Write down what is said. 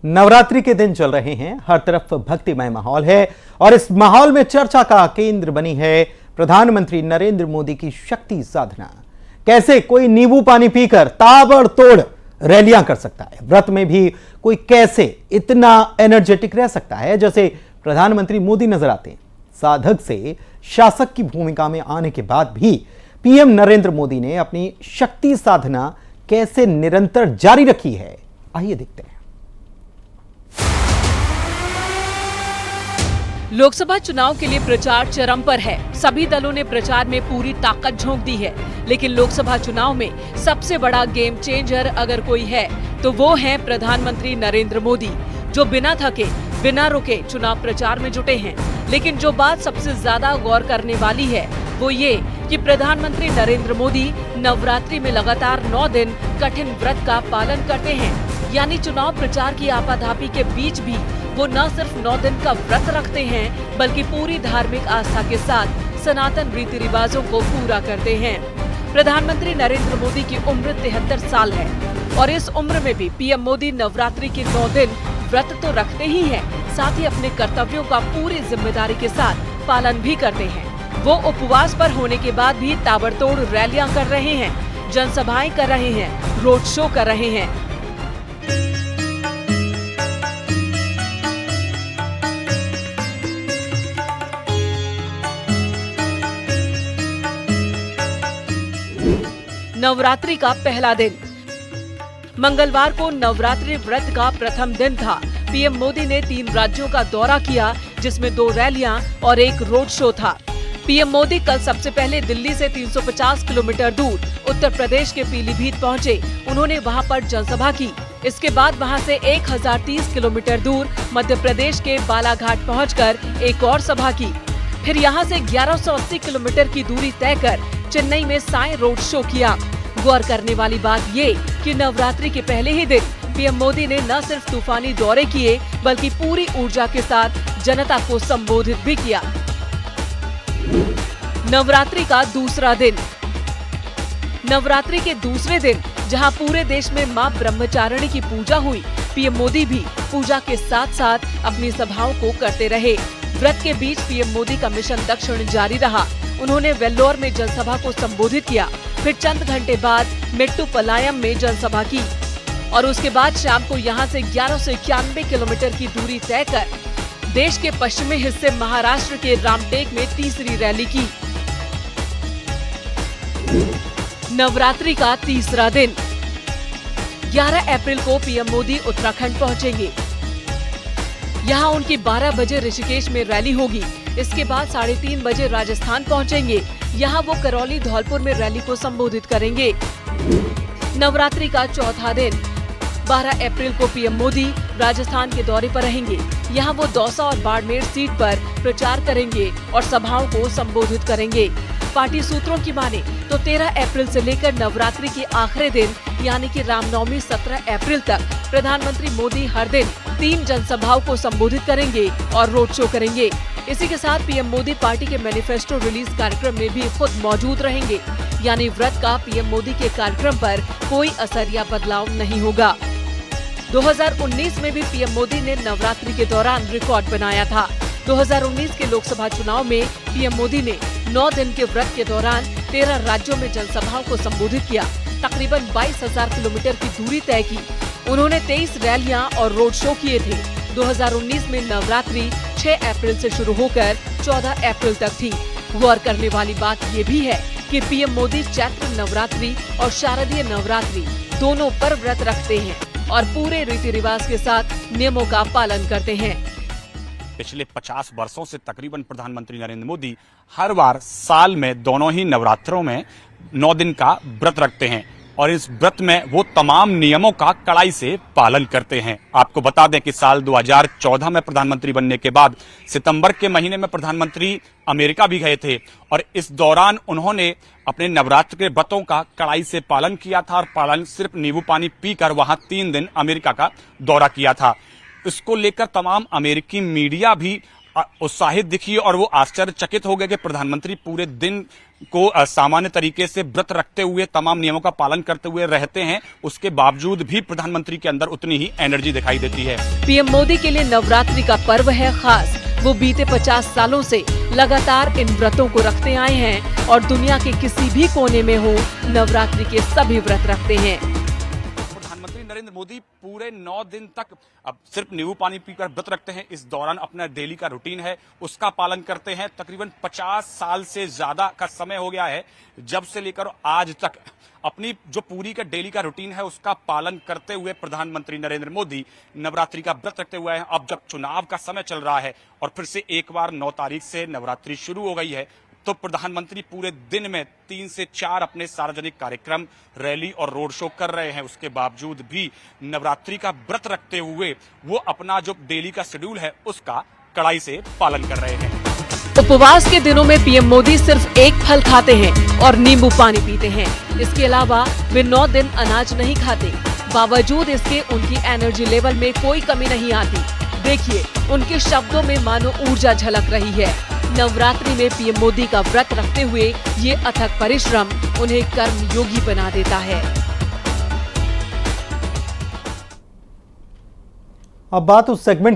नवरात्रि के दिन चल रहे हैं, हर तरफ भक्तिमय माहौल है और इस माहौल में चर्चा का केंद्र बनी है प्रधानमंत्री नरेंद्र मोदी की शक्ति साधना। कैसे कोई नींबू पानी पीकर ताबड़तोड़ रैलियां कर सकता है, व्रत में भी कोई कैसे इतना एनर्जेटिक रह सकता है जैसे प्रधानमंत्री मोदी नजर आते हैं। साधक से शासक की भूमिका में आने के बाद भी पीएम नरेंद्र मोदी ने अपनी शक्ति साधना कैसे निरंतर जारी रखी है, आइए देखते हैं। लोकसभा चुनाव के लिए प्रचार चरम पर है। सभी दलों ने प्रचार में पूरी ताकत झोंक दी है, लेकिन लोकसभा चुनाव में सबसे बड़ा गेम चेंजर अगर कोई है तो वो है प्रधानमंत्री नरेंद्र मोदी, जो बिना थके बिना रुके चुनाव प्रचार में जुटे हैं। लेकिन जो बात सबसे ज्यादा गौर करने वाली है वो ये कि प्रधानमंत्री नरेंद्र मोदी नवरात्रि में लगातार 9 दिन कठिन व्रत का पालन करते हैं। यानी चुनाव प्रचार की आपाधापी के बीच भी वो न सिर्फ 9 दिन का व्रत रखते हैं, बल्कि पूरी धार्मिक आस्था के साथ सनातन रीति रिवाजों को पूरा करते हैं। प्रधानमंत्री नरेंद्र मोदी की उम्र 73 साल है और इस उम्र में भी पीएम मोदी नवरात्रि के 9 दिन व्रत तो रखते ही हैं, साथ ही अपने कर्तव्यों का पूरी जिम्मेदारी के साथ पालन भी करते हैं। वो उपवास पर होने के बाद भी ताबड़तोड़ रैलियां कर रहे हैं, जनसभाएं कर रहे हैं, रोड शो कर रहे हैं। नवरात्रि का पहला दिन मंगलवार को नवरात्रि व्रत का प्रथम दिन था। पीएम मोदी ने 3 राज्यों का दौरा किया, जिसमें 2 रैलियां और 1 रोड शो था। पीएम मोदी कल सबसे पहले दिल्ली से 350 किलोमीटर दूर उत्तर प्रदेश के पीलीभीत पहुंचे। उन्होंने वहां पर जनसभा की। इसके बाद वहां से 1030 किलोमीटर दूर मध्य प्रदेश के बालाघाट पहुंचकर एक और सभा की। फिर यहां से 1180 किलोमीटर की दूरी तय कर चेन्नई में साई रोड शो किया। गौर करने वाली बात ये कि नवरात्रि के पहले ही दिन पीएम मोदी ने न सिर्फ तूफानी दौरे किए, बल्कि पूरी ऊर्जा के साथ जनता को संबोधित भी किया। नवरात्रि का दूसरा दिन नवरात्रि के दूसरे दिन जहां पूरे देश में मां ब्रह्मचारिणी की पूजा हुई, पीएम मोदी भी पूजा के साथ साथ अपनी सभाओं को करते रहे। व्रत के बीच पीएम मोदी का मिशन दक्षिण जारी रहा। उन्होंने वेल्लोर में जनसभा को संबोधित किया, फिर चंद घंटे बाद मेट्टुपलायम में जनसभा की और उसके बाद शाम को यहां से 1191 किलोमीटर की दूरी तय कर देश के पश्चिमी हिस्से महाराष्ट्र के रामटेक में तीसरी रैली की। नवरात्रि का तीसरा दिन 11 अप्रैल को पीएम मोदी उत्तराखंड पहुंचेंगे। यहाँ उनकी 12 बजे ऋषिकेश में रैली होगी। इसके बाद 3:30 बजे राजस्थान पहुंचेंगे। यहाँ वो करौली धौलपुर में रैली को संबोधित करेंगे। नवरात्रि का चौथा दिन 12 अप्रैल को पीएम मोदी राजस्थान के दौरे पर रहेंगे। यहाँ वो दौसा और बाड़मेर सीट पर प्रचार करेंगे और सभाओं को संबोधित करेंगे। पार्टी सूत्रों की माने तो 13 अप्रैल से लेकर नवरात्रि के आखिरी दिन यानी कि रामनवमी 17 अप्रैल तक प्रधानमंत्री मोदी हर दिन 3 जनसभाओं को संबोधित करेंगे और रोड शो करेंगे। इसी के साथ पीएम मोदी पार्टी के मैनिफेस्टो रिलीज कार्यक्रम में भी खुद मौजूद रहेंगे। यानी व्रत का पीएम मोदी के कार्यक्रम पर कोई असर या बदलाव नहीं होगा। 2019 में भी पीएम मोदी ने नवरात्रि के दौरान रिकॉर्ड बनाया था। 2019 के लोकसभा चुनाव में पीएम मोदी ने 9 दिन के व्रत के दौरान 13 राज्यों में जनसभाओं को संबोधित किया। तकरीबन 22,000 किलोमीटर की दूरी तय की। उन्होंने 23 रैलियां और रोड शो किए थे। 2019 में नवरात्रि 6 अप्रैल से शुरू होकर 14 अप्रैल तक थी। गौर करने वाली बात ये भी है कि पीएम मोदी चैत्र नवरात्रि और शारदीय नवरात्रि दोनों पर व्रत रखते हैं और पूरे रीति रिवाज के साथ नियमों का पालन करते हैं। पिछले 50 वर्षों से तकरीबन प्रधानमंत्री नरेंद्र मोदी हर बार साल में दोनों ही नवरात्रों में 9 दिन का व्रत रखते हैं और इस व्रत में वो तमाम नियमों का कड़ाई से पालन करते हैं। आपको बता दें कि साल 2014 में प्रधानमंत्री बनने के बाद सितंबर के महीने में प्रधानमंत्री अमेरिका भी गए थे और इस दौरान उन्होंने अपने नवरात्र के व्रतों का कड़ाई से पालन किया था और पालन सिर्फ नींबू पानी पीकर वहां 3 दिन अमेरिका का दौरा किया था। इसको लेकर तमाम अमेरिकी मीडिया भी उत्साहित दिखी और वो आश्चर्यचकित हो गए कि प्रधानमंत्री पूरे दिन को सामान्य तरीके से व्रत रखते हुए तमाम नियमों का पालन करते हुए रहते हैं, उसके बावजूद भी प्रधानमंत्री के अंदर उतनी ही एनर्जी दिखाई देती है। पीएम मोदी के लिए नवरात्रि का पर्व है खास। वो बीते 50 सालों से लगातार इन व्रतों को रखते आए हैं और दुनिया के किसी भी कोने में हो, नवरात्रि के सभी व्रत रखते हैं। प्रधानमंत्री नरेंद्र मोदी पूरे 9 दिन तक अब सिर्फ नींबू पानी पीकर व्रत रखते हैं। इस दौरान अपना डेली का रूटीन है उसका पालन करते हैं। तकरीबन 50 साल से ज्यादा का समय हो गया है जब से लेकर आज तक अपनी जो पूरी का डेली का रूटीन है उसका पालन करते हुए प्रधानमंत्री नरेंद्र मोदी नवरात्रि का व्रत रखते हुए हैं। अब जब चुनाव का समय चल रहा है और फिर से एक बार 9 तारीख से नवरात्रि शुरू हो गई है, तो प्रधानमंत्री पूरे दिन में 3 से 4 अपने सार्वजनिक कार्यक्रम, रैली और रोड शो कर रहे हैं। उसके बावजूद भी नवरात्रि का व्रत रखते हुए वो अपना जो डेली का शेड्यूल है उसका कड़ाई से पालन कर रहे हैं। उपवास के दिनों में पीएम मोदी सिर्फ एक फल खाते हैं और नींबू पानी पीते हैं। इसके अलावा वे 9 दिन अनाज नहीं खाते। बावजूद इसके उनकी एनर्जी लेवल में कोई कमी नहीं आती। देखिए, उनके शब्दों में मानो ऊर्जा झलक रही है। नवरात्रि में पीएम मोदी का व्रत रखते हुए ये अथक परिश्रम उन्हें कर्मयोगी बना देता है। अब बात उस सेगमेंट की